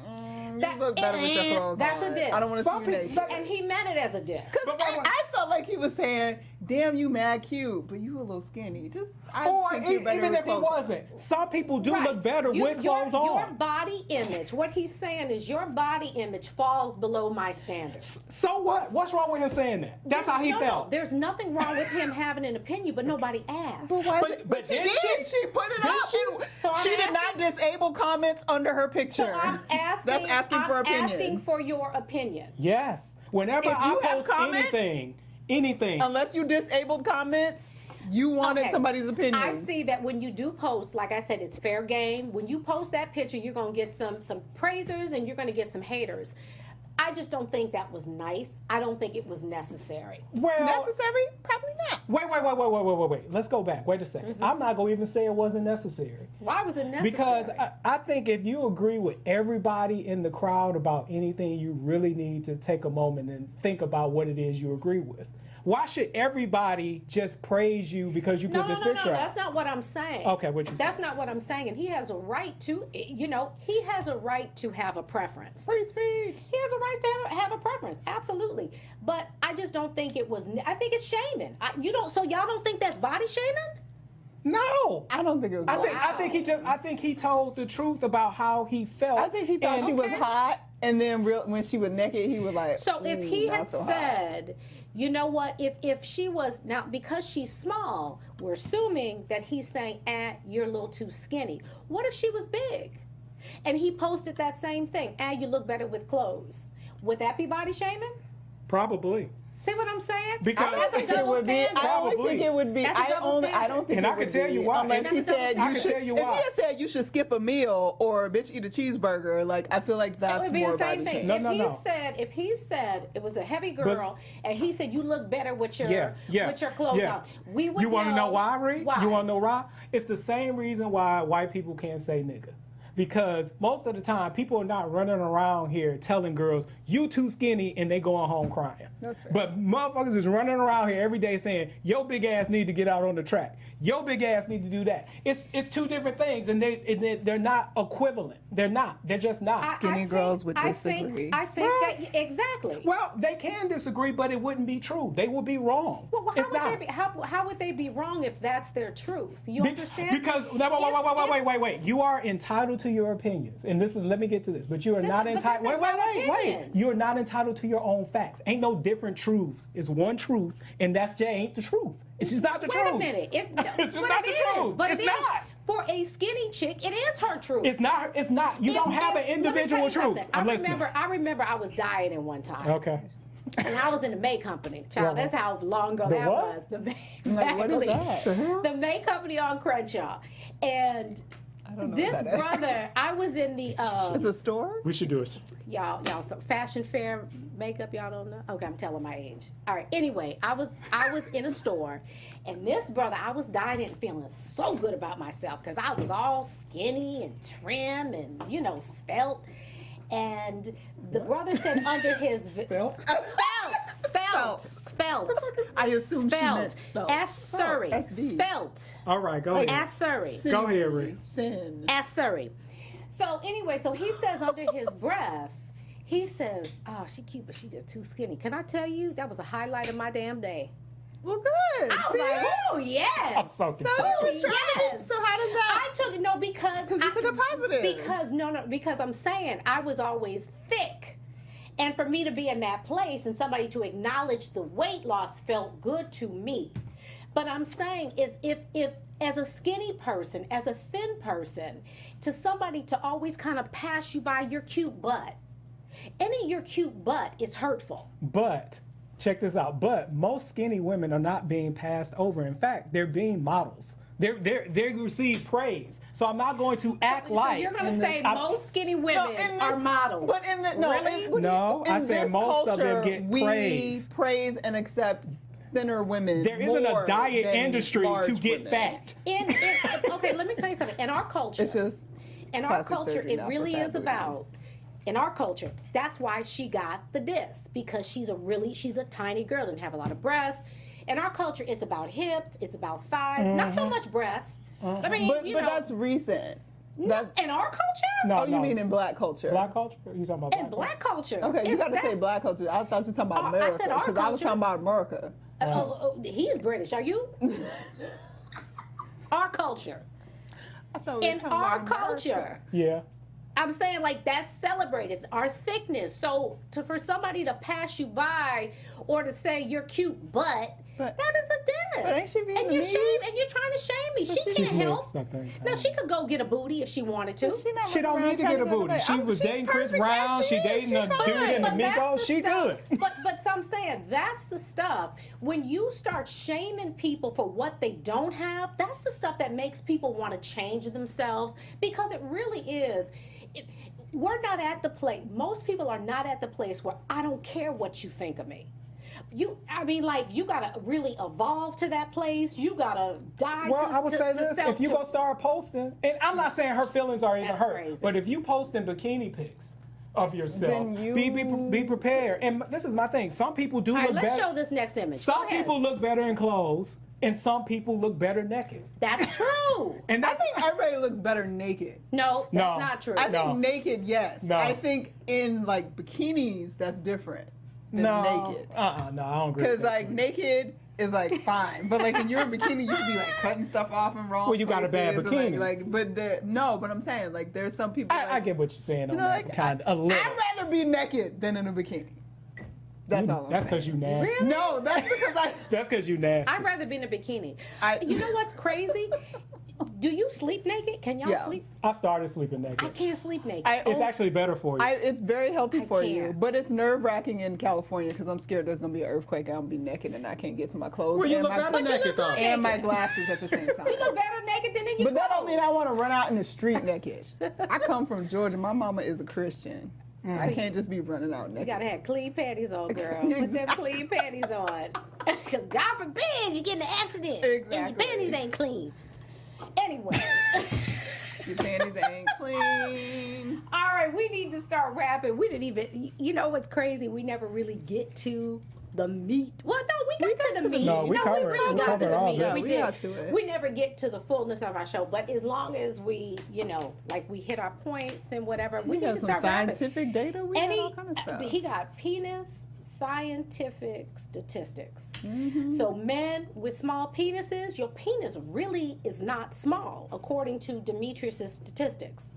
you That- look better with your clothes that's a on. diss. I don't want to see Some you people- naked. And he meant it as a diss. But- I felt like he was saying, "Damn, you mad cute, but you a little skinny." Just I Or think you better even with if he clothes on. wasn't, some people do Right. look better with clothes your on. body image, what he's saying is your body image falls below my standards. So what? What's wrong with him saying that? That's how he No, felt. There's nothing wrong with him having an opinion, but nobody asked. But why? But- but she did did. she? She put it Did up. she? And So I'm she did not disable comments under her picture. So I'm asking. That's asking for opinion. Asking for your opinion. Yes. Whenever If I you have post comments- anything. Unless you disabled comments, you wanted Okay. somebody's opinion. I see that when you do post, like I said, it's fair game. When you post that picture, you're gonna get some praisers and you're gonna get some haters. I just don't think that was nice. I don't think it was necessary. Well, Necessary? Probably not. wait. Let's go back. Wait a second. Mm-hmm. I'm not gonna even say it wasn't necessary. Why was it necessary? Because I think if you agree with everybody in the crowd about anything, you really need to take a moment and think about what it is you agree with. Why should everybody just praise you because you put this picture No. out? That's not what I'm saying. Okay, what you That's saying? not what I'm saying. And he has a right to, he has a right to have a preference. Free speech. He has a right to have a preference, absolutely. But I just don't think it was. I think it's shaming. So y'all don't think that's body shaming? No. I don't think it was. I think he told the truth about how he felt. I think he thought and- she was hot, and then when she was naked, he was like. So if "Ooh, he not had so hot." said, you know what, if she was, now because she's small, we're assuming that he's saying, you're a little too skinny. What if she was big? and he posted that same thing, and you look better with clothes. Would that be body shaming? Probably. See what I'm saying? Because That's a I double would be. standard. I only think it would be. That's a double I don't think. And it I can would tell be you why. Unless That's he a double said standard. I you can should. tell you If why. he had said you should skip a meal or bitch eat a cheeseburger, like I feel like It that's would be more the same body thing. shaming. No, If he said it was a heavy girl, and he said you look better with your with your clothes on, we would. You want to know why, Ree? Why? You want to know why? It's the same reason why white people can't say nigga. Because most of the time, people are not running around here telling girls, you too skinny, and they going home crying. That's fair. But motherfuckers is running around here every day saying, your big ass need to get out on the track. Your big ass need to do that. It's two different things, and they're not equivalent. They're not. They're just not. Skinny girls would disagree. I think that exactly. Well, they can disagree, but it wouldn't be true. They would be wrong. Well, It's not. how would they be wrong if that's their truth? You understand? Because wait. You are entitled to your opinions, and this is. Let me get to this. But you are not entitled. Wait. You are not entitled to your own facts. Ain't no different truths. It's one truth, and that's just ain't the truth. It's just not the truth. Wait a minute. It's just not the truth. But It's it is. not. For a skinny chick, it is her truth. It's not. It's not. You don't have an Let me individual tell you truth. something. I'm listening. I remember I was dieting one time. Okay. And I was in the May Company. Child, that's how long ago The that what? was. The May, Like, what is exactly. that? The May Company on Crenshaw. And I don't know this what that is. brother, I was in the It's a store. We should do it. y'all some fashion fair makeup, y'all don't know? Okay, I'm telling my age. All right, anyway, I was in a store, and this brother, I was dying and feeling so good about myself because I was all skinny and trim and, svelte. And the brother said under his Spelt? Spelt. I assume she meant Spelt. spelt. As Surrey. SD. Spelt. All right, go ahead. As Surrey. Go ahead, Ree. Thin. As Surrey. So anyway, so he says under his breath, he says, "Oh, she cute, but she just too skinny." Can I tell you that was a highlight of my damn day? Well, good. I was like, "Oh yes." I'm so confused. Yes. So how does that? I took it because you took a positive. Because I'm saying I was always thick. And for me to be in that place and somebody to acknowledge the weight loss felt good to me. But I'm saying is if as a skinny person, as a thin person, to somebody to always kind of pass you by your cute butt, any your cute butt is hurtful. But check this out. But most skinny women are not being passed over. In fact, they're being models. They receive praise. So I'm not going to act like. So you're going to say most skinny No, women in this- are models. But in the no, Really? No, I said this most of them culture, get we praise. praise and accept thinner women. There isn't a more diet than industry to large get women. fat. Okay, let me tell you something. In our culture, It's just in our plastic culture, surgery it now for really fat is about. booties. In our culture, that's why she got the disc, because she's a tiny girl, didn't have a lot of breasts. In our culture, it's about hips, it's about thighs, not so much breasts. I mean, But that's recent. That, in our culture? No, oh, you mean in black culture? black culture? You talking about In black culture. Okay, you got to say that's- black culture. I thought you were talking about I America. said our Because I was culture. talking about America. He's British. Are you? Our culture. I thought we were In talking our about America. culture. Yeah. I'm saying like that's celebrated, our thickness. So for somebody to pass you by or to say you're cute butt, But- that is a diss. but ain't she being and you're Vietnamese? and you're trying to shame me. She she's can't help. mixed, I think. Now she could go get a booty if she wanted to. She don't need to get a booty. She was dating Chris Brown. She dating a dude in the But that's Migos. the She stuff. good. But so I'm saying that's the stuff. When you start shaming people for what they don't have, that's the stuff that makes people want to change themselves, because it really is. We're not at the place. Most people are not at the place where I don't care what you think of me. You gotta really evolve to that place. You gotta die. Well, to, I would to, say to this: self- if you to- go start posting, and I'm not saying her feelings are even That's hurt, crazy. but if you posting bikini pics of yourself, Then be prepared. And this is my thing: some people do All right, look let's better. show this next image. Go Some ahead. people look better in clothes, and some people look better naked. That's true. And I that's think everybody looks better naked. No, that's No. not true. I No. think naked, yes. No. I think in like bikinis, that's different than no, naked. no, I don't agree. Because with that. like naked is like fine, but like in your bikini, you could be like cutting stuff off in wrong. Well, you got a bad places and, bikini. but I'm saying like there's some people. I get what you're saying on You know, that like, kind of a little. I'd rather be naked than in a bikini. That's all. I'm That's saying. because you nasty. No, that's because I. That's because you nasty. I'd rather be in a bikini. I- You know what's crazy? Do you sleep naked? Can y'all Yeah. sleep? I started sleeping naked. I can't sleep naked. It's actually better for you. It's very healthy for you, can't. but it's nerve-wracking in California because I'm scared there's gonna be an earthquake and I'm gonna be naked and I can't get to my clothes well, you and look my better But you look naked though. good. and my glasses at the same time. you look better naked than in your But that don't mean I clothes. want to run out in the street naked. I come from Georgia. My mama is a Christian. I can't just be running out You naked. gotta have clean panties on, girl. Put them clean panties on. Because God forbid you get in an accident and your Exactly. panties ain't clean. Anyway. Your panties ain't clean. All right, we need to start rapping. We didn't even, you know what's crazy? We never really get to the meat. Well, no, we got to the meat. No, we covered- really we got to covered the all meat. this. We We did. got to it. We never get to the fullness of our show, but as long as we, you know, like we hit our points and whatever, we We need got to some start rapping. scientific data. We And got all kind of stuff. he got penis scientific statistics. Mm-hmm. So men with small penises, your penis really is not small, according to Demetrius's statistics.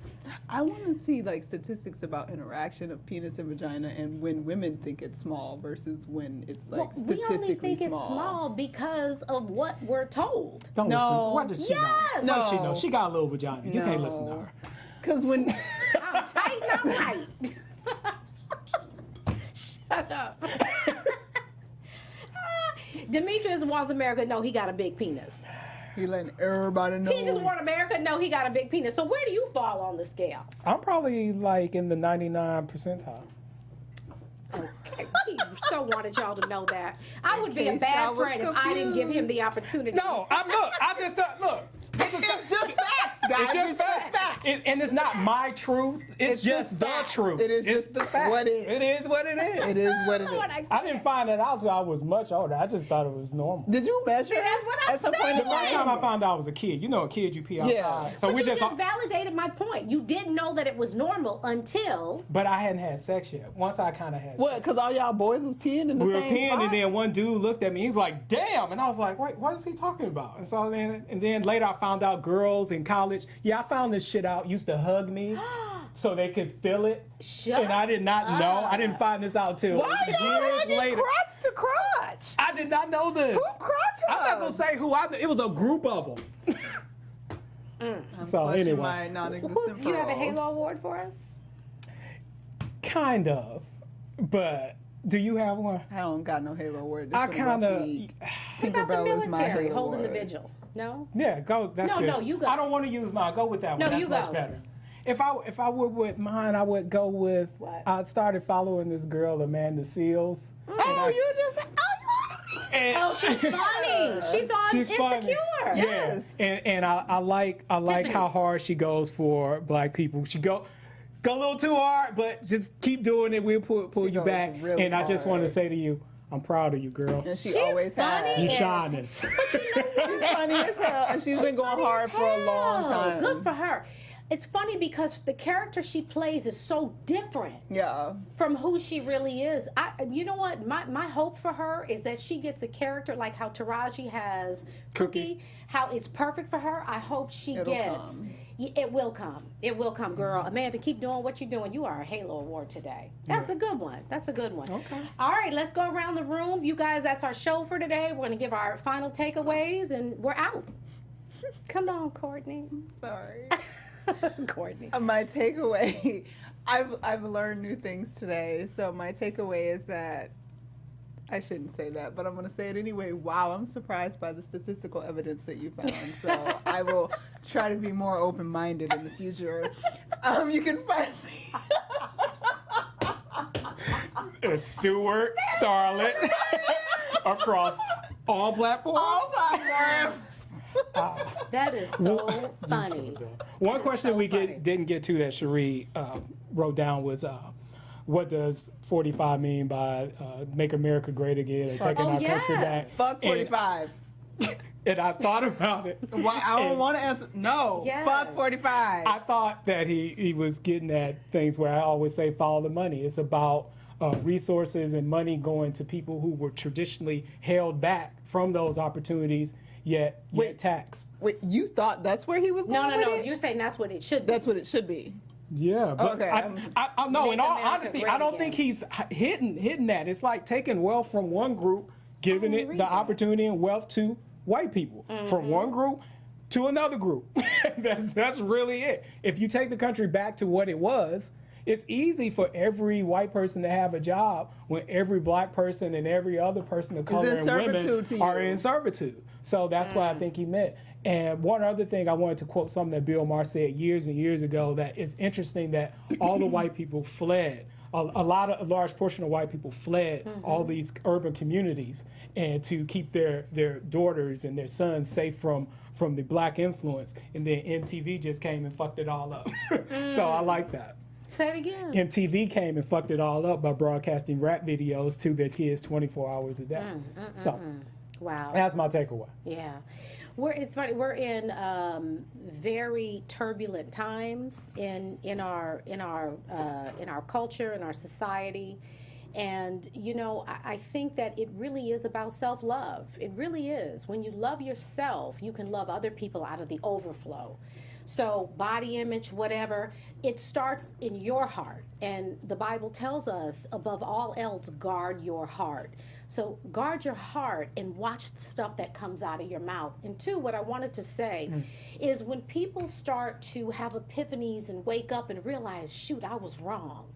I want to see like statistics about interaction of penis and vagina and when women think it's small versus when it's like we statistically only think small. it's small because of what we're told. Don't No. listen. What did she know? Yes. What did she know? No. She got a little vagina. You can't listen to No. her. Because when I'm tight, I'm right. Shut up. Demetrius wants America to know he got a big penis. he letting everybody know. He just wants America to know he got a big penis. So where do you fall on the scale? I'm probably like in the 99 percentile. Okay, he so wanted y'all to know that. I would be a case bad y'all was friend if I didn't give him confused. the opportunity. No, I just look. This is It's just facts, guys. It's just facts. And it's not my truth. It's just the facts. truth. It is it's just the fact. what it is. It is what it is. It is what it is. What I I didn't find that out till I was much older. I just thought it was normal. Did you measure See, that's what I'm at some point saying. in The first life? time I found out I was a kid, you know, a kid you pee outside. Yeah. So But we you just, just validated my point. You didn't know that it was normal until. but I hadn't had sex yet. Once I kind of had What? sex. Because all y'all boys was peeing in the We were same peeing, spot? and then one dude looked at me. He's like, "Damn!" And I was like, "Wait, what is he talking about?" And so then later I found out girls in college. Yeah, I found this shit out. Used to hug me so they could feel it. Shut And I did not know. I didn't find this out till Why are y'all years hugging later. crotch to crotch? I did not know this. Who crotch I'm not gonna hugs? say who. It was a group of them. So Clutching anyway, my non-existent You have a pearls. Halo Award for us? kind of. But do you have one? I don't got no Halo award. This I been a kind rough of. week. What about the Tinkerbell is my military Halo holding the award. vigil? No? Yeah, go. That's No, good. no, you go. I don't want to use mine. Go with that No, one. That's you much go. better. If I would with mine, I would go with. What? I started following this girl, Amanda Seals. Oh, you just. And, Oh, she's funny. She's on She's funny. Insecure. Yeah, Yes. and I like Tiffany. how hard she goes for black people. She go a little too hard, but just keep doing it. We'll pull She you goes back. really And I just want to hard. say to you, I'm proud of you, girl. And she She's always funny. has. You Yes. shining. But you know what? She's funny as hell, and she's been going funny hard as for a long hell. time. Good for her. It's funny because the character she plays is so different Yeah. from who she really is. You know what? My hope for her is that she gets a character like how Taraji has Cookie, how it's perfect for her. I hope she It'll gets. come. It will come. It will come, girl. Amanda, keep doing what you're doing. You are a Halo Award today. That's a good one. That's a good one. Okay. All right, let's go around the room. You guys, that's our show for today. We're going to give our final takeaways and we're out. Come on, Courtney. Sorry. Courtney. My takeaway, I've learned new things today. So my takeaway is that I shouldn't say that, but I'm going to say it anyway. Wow, I'm surprised by the statistical evidence that you found. So I will try to be more open-minded in the future. You can find me. It's Stuart Starlet across all platforms. All platforms. That is so funny. One question so we funny. didn't get to that Sheree wrote down was what does 45 mean by make America great again and taking Oh, our country yes. back? Fuck 45. And I thought about it. Why, I don't And want to answer. No. Yes. Fuck 45. I thought that he was getting at things where I always say follow the money. It's about resources and money going to people who were traditionally held back from those opportunities, yet Wait. taxed. Wait, you thought that's where he was going No. with it? You're saying that's what it should be. That's what it should be. Yeah, but Okay, I no. Make In all America honesty, great I don't again. think he's hitting that. It's like taking wealth from one group, giving I it read the that. opportunity and wealth to white people. From one group to another group. That's really it. If you take the country back to what it was, it's easy for every white person to have a job when every black person and every other person of color and women are in servitude. So that's what I think he meant. And one other thing, I wanted to quote something that Bill Maher said years and years ago, that it's interesting that all the white people fled. A large portion of white people fled all these urban communities and to keep their daughters and their sons safe from the black influence. And then MTV just came and fucked it all up. So I like that. Say it again. MTV came and fucked it all up by broadcasting rap videos to their kids 24 hours a day. So wow, that's my takeaway. Yeah. It's funny. We're in very turbulent times in our culture, in our society, and I think that it really is about self-love. It really is. When you love yourself, you can love other people out of the overflow. So body image, whatever, it starts in your heart. And the Bible tells us, above all else, guard your heart. So guard your heart and watch the stuff that comes out of your mouth. And two, what I wanted to say is when people start to have epiphanies and wake up and realize, shoot, I was wrong.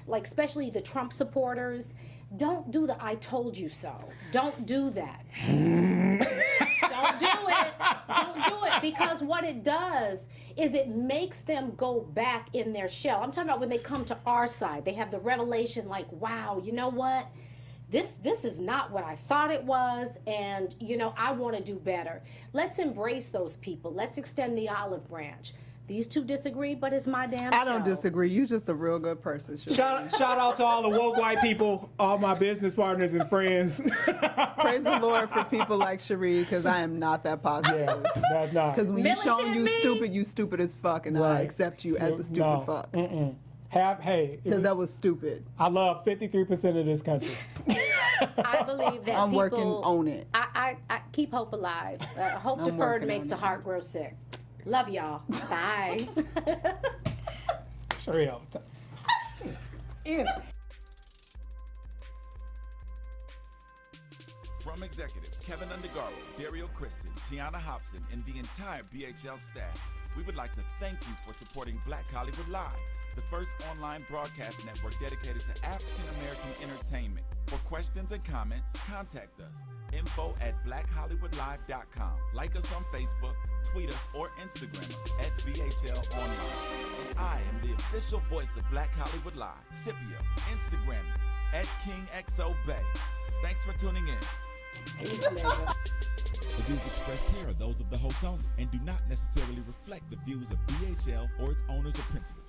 Like especially the Trump supporters, don't do the I told you so. Don't do that. Don't do it. Don't do it, because what it does is it makes them go back in their shell. I'm talking about when they come to our side, they have the revelation like, wow, you know what? This is not what I thought it was, and I want to do better. Let's embrace those people. Let's extend the olive branch. These two disagree, but it's my damn show. I don't disagree. You're just a real good person. Shout out to all the woke white people, all my business partners and friends. Praise the Lord for people like Sheree, because I am not that positive. Yeah, that's not. Because when you've shown you stupid as fuck, and I accept you as a stupid fuck. Because that was stupid. I love 53% of this country. I believe that I'm people, working on it. I keep hope alive. Hope deferred makes the heart grow sick. Love y'all. Bye. Sheree all the time. From executives Kevin Undergaro, Dario Kristen, Tiana Hobson, and the entire BHL staff, we would like to thank you for supporting Black Hollywood Live, the first online broadcast network dedicated to African-American entertainment. For questions and comments, contact us. info@blackhollywoodlive.com. Like us on Facebook, tweet us, or Instagram us at BHL Online. And I am the official voice of Black Hollywood Live, Scipio, Instagram me at KingXOBay. Thanks for tuning in. The views expressed here are those of the host only and do not necessarily reflect the views of BHL or its owners or principals.